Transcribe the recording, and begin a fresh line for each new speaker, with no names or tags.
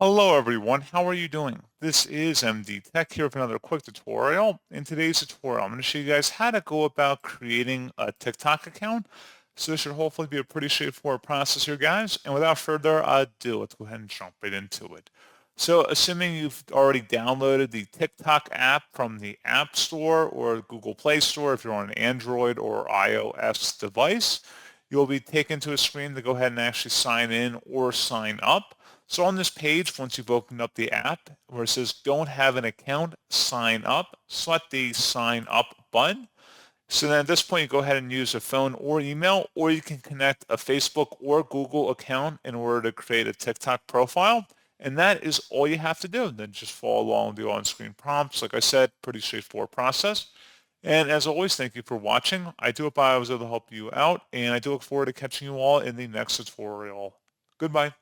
Hello everyone, how are you doing? This is MD Tech here with another quick tutorial. In today's tutorial, I'm going to show you guys how to go about creating a TikTok account. So this should hopefully be a pretty straightforward process here, guys. And without further ado, let's go ahead and jump right into it. So assuming you've already downloaded the TikTok app from the App Store or Google Play Store if you're on an Android or iOS device, you'll be taken to a screen to go ahead and actually sign in or sign up. So on this page, once you've opened up the app, where it says don't have an account, sign up, select the sign up button. So then at this point, you go ahead and use a phone or email, or you can connect a Facebook or Google account in order to create a TikTok profile. And that is all you have to do. Then just follow along the on-screen prompts. Like I said, pretty straightforward process. And as always, thank you for watching. I do hope I was able to help you out, and I do look forward to catching you all in the next tutorial. Goodbye.